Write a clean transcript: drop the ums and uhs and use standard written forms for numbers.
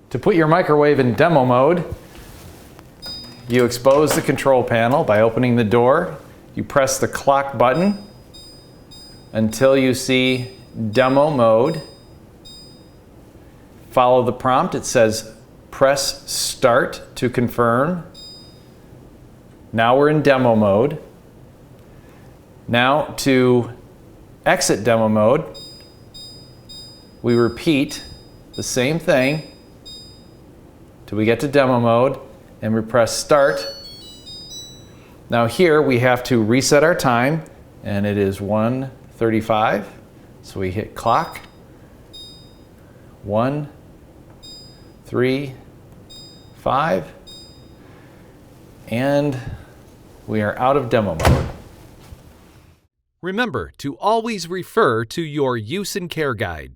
To put your microwave in demo mode, you expose the control panel by opening the door. You press the clock button until you see demo mode. Follow the prompt. It says press start to confirm. Now we're in demo mode. Now to exit demo mode, we repeat the same thing till we get to demo mode, and we press start. Now here we have to reset our time, and it is 1:35. So we hit clock. 1, 3, 5, and we are out of demo mode. Remember to always refer to your use and care guide.